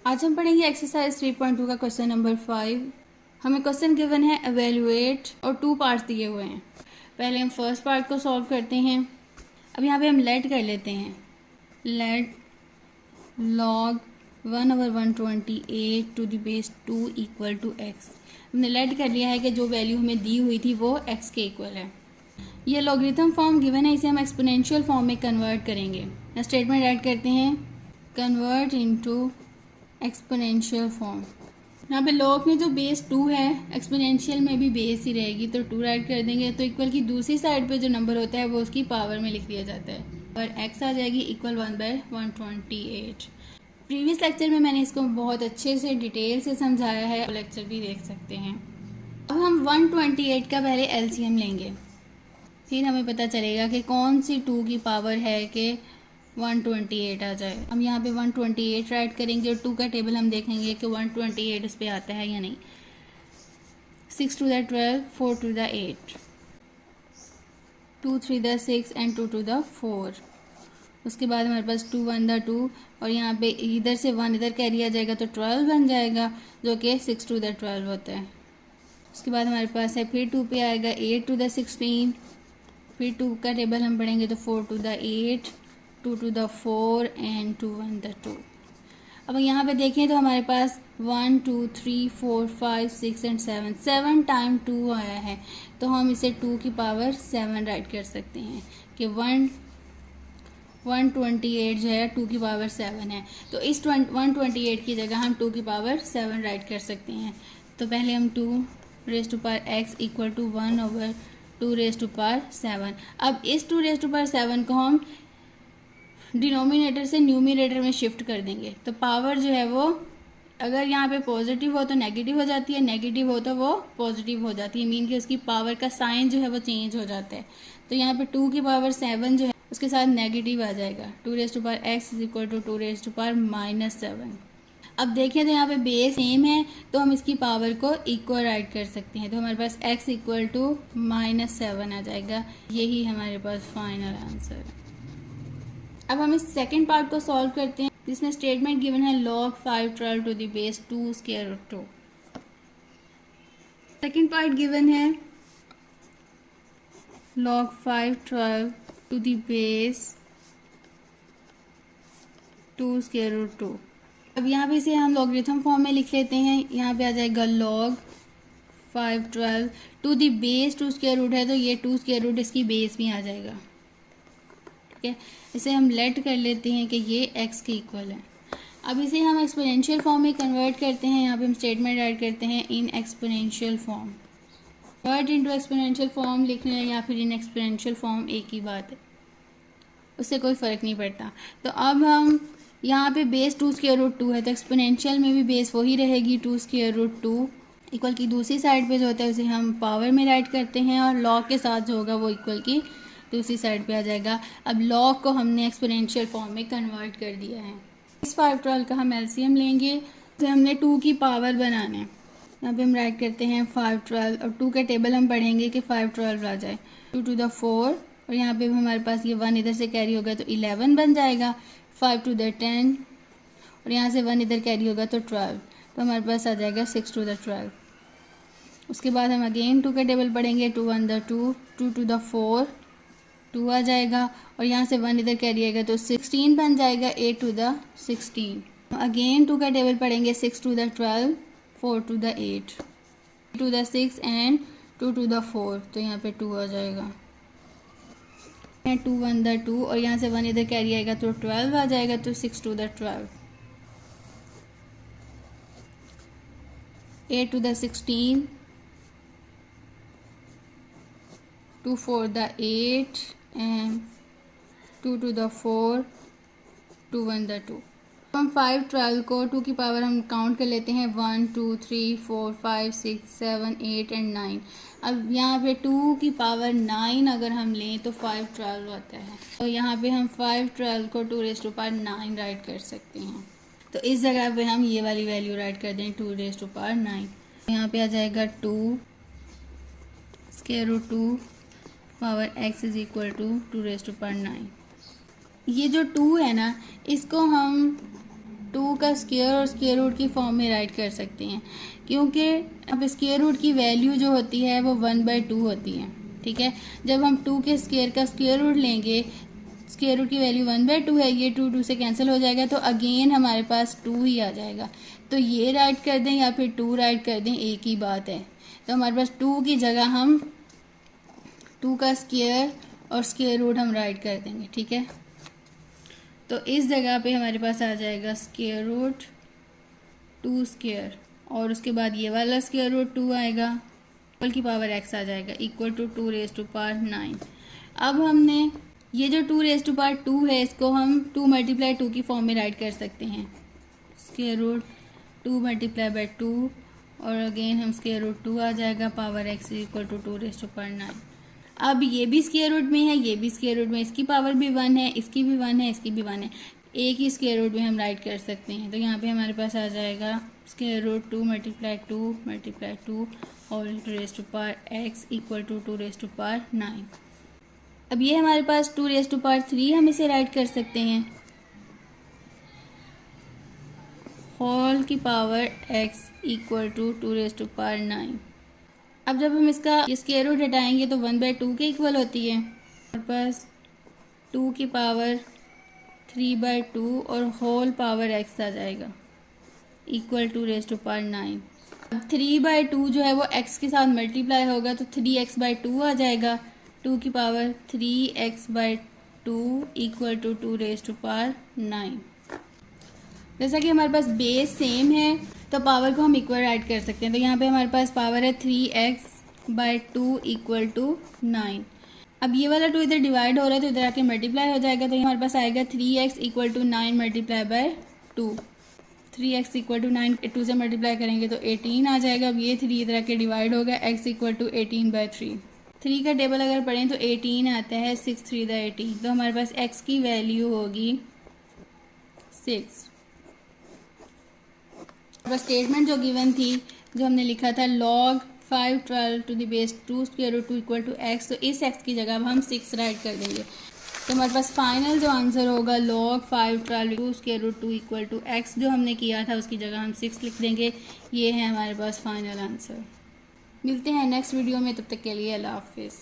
आज हम पढ़ेंगे एक्सरसाइज 3.2 का क्वेश्चन नंबर 5। हमें क्वेश्चन गिवन है एवेल्युएट और 2 पार्ट्स दिए हुए हैं। पहले हम फर्स्ट पार्ट को सॉल्व करते हैं। अब यहाँ पे हम लेट कर लेते हैं। Let log 1/128 to the base 2 equal to x. हमने लेट कर लिया है कि जो वैल्यू हमें दी हुई थी वो एक्स के इक्वल है। ये लॉगरिथम फॉर्म गिवन है, इसे हम एक्सपोनेंशियल फॉर्म में कन्वर्ट करेंगे। स्टेटमेंट ऐड करते हैं, कन्वर्ट इनटू एक्सपोनेंशियल फॉर्म। यहाँ पे लॉग में जो बेस 2 है, एक्सपोनेंशियल में भी बेस ही रहेगी, तो 2 राइट कर देंगे। तो इक्वल की दूसरी साइड पे जो नंबर होता है वो उसकी पावर में लिख दिया जाता है और x आ जाएगी इक्वल 1/128। प्रीवियस लेक्चर में मैंने इसको बहुत अच्छे से डिटेल से समझाया है, लेक्चर भी देख सकते हैं। अब हम 128 का पहले एलसीएम लेंगे, फिर हमें पता चलेगा कि कौन सी 2 की पावर है कि 128 आ जाए। हम यहाँ पे 128 राइट करेंगे और 2 का टेबल हम देखेंगे कि 128 इस पर आता है या नहीं। 6 to the 12, 4 to the 8, 2 3 the 6 and 2 to the 4। उसके बाद हमारे पास 2 1 द 2 और यहाँ पे इधर से 1 इधर कैरी आ जाएगा तो 12 बन जाएगा, जो कि 6 टू द 12 होता है। उसके बाद हमारे पास है फिर 2 पे आएगा 8 टू द 16, फिर 2 का टेबल हम पढ़ेंगे तो 4 to the 8, 2 to the 4 and 2 1 the 2। अब यहाँ पे देखें तो हमारे पास 1 2 3 4 5 6 एंड 7 टाइम 2 आया है, तो हम इसे 2 की पावर 7 राइट कर सकते हैं कि 128 जो है 2 की पावर 7 है। तो इस 128 की जगह हम 2 की पावर 7 राइट कर सकते हैं। तो पहले हम 2 raise to power x equal to 1/2 raise to power 7। अब इस 2 रेज़ टू पावर 7 को हम डिनोमिनेटर से न्यूमिनेटर में शिफ्ट कर देंगे, तो पावर जो है वो अगर यहाँ पे पॉजिटिव हो तो नेगेटिव हो जाती है, नेगेटिव हो तो वो पॉजिटिव हो जाती है, मीन कि उसकी पावर का साइन जो है वो चेंज हो जाता है। तो यहाँ पे 2 की पावर 7 जो है उसके साथ नेगेटिव आ जाएगा। 2 raise to power x is equal to 2 raise to power -7। अब देखें तो यहाँ पे बेस सेम है, तो हम इसकी पावर को इक्वल राइट कर सकते हैं। तो हमारे पास x इक्वल टू -7 आ जाएगा। यही हमारे पास फाइनल आंसर है। अब हम इस सेकंड पार्ट को सॉल्व करते हैं, जिसमें स्टेटमेंट गिवन है log 5 12 to the base 2 square root 2। Second part given है log 5 12 to the base 2 square root 2। अब यहाँ पे इसे हम लॉगरिथम फॉर्म में लिख लेते हैं। यहाँ पे आ जाएगा log 5 12 to the base 2 square root है, तो ये 2 स्क्वायर रूट इसकी बेस में आ जाएगा। ठीक है, इसे हम लेट कर लेते हैं कि ये x के इक्वल है। अब इसे हम एक्सपोनेंशियल फॉर्म में कन्वर्ट करते हैं। यहाँ पे हम स्टेटमेंट ऐड करते हैं in exponential form. Convert into exponential form लिखना है या फिर इन एक्सपोनेंशियल फॉर्म, एक ही बात है, उससे कोई फ़र्क नहीं पड़ता। तो अब हम यहाँ पे बेस 2 स्क्वायर रूट 2 है, तो एक्सपोनेंशियल में भी बेस वही रहेगी 2 स्क्वायर रूट 2। इक्वल की दूसरी साइड पे जो होता है उसे हम पावर में राइट करते हैं और लॉग के साथ जो होगा वो इक्वल की दूसरी साइड पे आ जाएगा। अब लॉग को हमने एक्सपोनेंशियल फॉर्म में कन्वर्ट कर दिया है। इस 5 12 का हम एलसीएम लेंगे, तो हमने 2 की पावर बनाना है। यहाँ पे हम राइट करते हैं 5 12 और 2 का टेबल हम पढ़ेंगे कि 5 12 आ जाए। 2 टू द 4 और यहाँ पे हमारे पास ये 1 इधर से कैरी होगा तो 11 बन जाएगा। 5 टू द 10 और यहाँ से 1 इधर कैरी होगा तो 12, तो हमारे पास आ जाएगा 6 टू द 12। उसके बाद हम अगेन 2 का टेबल पढ़ेंगे। 2 1 द 2, 2 टू द 4, 2 आ जाएगा और यहाँ से 1 इधर कैरी आएगा तो 16 बन जाएगा। 8 टू द 16। अगेन 2 का टेबल पढ़ेंगे। 6 to the 12, 4 to the 8, 2 to the 6 and 2 to the 4, तो यहाँ पे 2 आ जाएगा। 2 1 द 2 और यहाँ से 1 इधर कैरी आएगा तो 12 आ जाएगा, तो 6 to the 12, 8 to the 16, 2 4 the 8 and 2 to the 4, 2 1 the 2। हम 5 12 को 2 की पावर हम काउंट कर लेते हैं। 1 2 3 4 5 6 7 8 एंड 9। अब यहाँ पे 2 की पावर 9 अगर हम लें तो 5 12 आता है, तो यहाँ पे हम 5 12 को 2 रेज़ टू पावर 9 राइट कर सकते हैं। तो इस जगह पे हम ये वाली वैल्यू राइट कर दें 2 रेज़ टू पावर 9। यहाँ पे आ जाएगा 2 square root 2 power x is equal to 2 raise to power 9। ये जो 2 है ना, इसको हम 2 का स्क्वायर और स्क्वायर रूट की फॉर्म में राइट कर सकते हैं, क्योंकि अब स्क्वायर रूट की वैल्यू जो होती है वो 1/2 होती है। ठीक है, जब हम 2 के स्क्वायर का स्क्वायर रूट लेंगे, स्क्वायर रूट की वैल्यू 1/2 है, ये 2 से कैंसिल हो जाएगा, तो अगेन हमारे पास 2 ही आ जाएगा। तो ये राइट कर दें या फिर 2 राइट कर दें, एक ही बात है। तो हमारे पास 2 की जगह हम 2 का स्क्वायर और स्क्वायर रूट हम राइट कर देंगे। ठीक है, तो इस जगह पे हमारे पास आ जाएगा स्क्वायर रूट 2 स्क्वायर, और उसके बाद ये वाला स्क्वायर रूट 2 आएगा, इक्वल की पावर x आ जाएगा, equal to 2 raise to power 9। अब हमने ये जो 2 रेज़ टू पावर 2 है, इसको हम 2 मल्टीप्लाई 2 की फॉर्म में राइट कर सकते हैं। स्क्वायर रूट 2 मल्टीप्लाई बाई 2, और अगेन हम स्क्वायर रूट 2 आ जाएगा, power x equal to 2 raise to power 9। अब ये भी स्क्वायर रूट में है, ये भी स्क्वायर रूट में, इसकी पावर भी 1 है, इसकी भी 1 है, इसकी भी 1 है, एक ही स्क्वायर रूट में हम राइट कर सकते हैं। तो यहाँ पे हमारे पास आ जाएगा स्क्वायर रूट 2 मल्टीप्लाई 2 और raise to power x equal to 2 raise to power 9। अब ये हमारे पास 2 रेज़ टू पावर 3 हम इसे राइट कर सकते हैं, होल की power x equal to 2 raise to power 9। अब जब हम इसका स्क्वायर रूट हटाएंगे तो 1/2 के इक्वल होती है। हमारे पास 2 की पावर 3/2 और होल पावर x आ जाएगा, equal to raise to power 9। अब 3/2 जो है वो x के साथ मल्टीप्लाई होगा, तो 3x/2 आ जाएगा, 2 की power 3x/2 equal to 2 raise to power 9। जैसा कि हमारे पास बेस सेम है, तो पावर को हम इक्वल राइट कर सकते हैं। तो यहाँ पे हमारे पास पावर है 3x/2 इक्वल टू 9। अब ये वाला 2 इधर डिवाइड हो रहा है, तो इधर आके मल्टीप्लाई हो जाएगा, तो हमारे पास आएगा 3x equal to 9 multiply by 2। 3x equal to 9 2 से मल्टीप्लाई करेंगे तो 18 आ जाएगा। अब ये 3 इधर आके डिवाइड होगा, x इक्वल टू 18/3। 3 का टेबल अगर पढ़ें तो 18 आता है, 6 3 18, तो हमारे पास x की वैल्यू होगी 6। और स्टेटमेंट जो गिवन थी, जो हमने लिखा था log 512 to the base 2 square root 2 equal to x, तो इस x की जगह हम 6 राइट कर देंगे। तो हमारे पास फाइनल जो आंसर होगा log 512 2 square root 2 equal to x, जो हमने किया था उसकी जगह हम 6 लिख देंगे। ये है हमारे पास फाइनल आंसर। मिलते हैं नेक्स्ट वीडियो में, तब तक के लिए अल्लाह हाफिज़।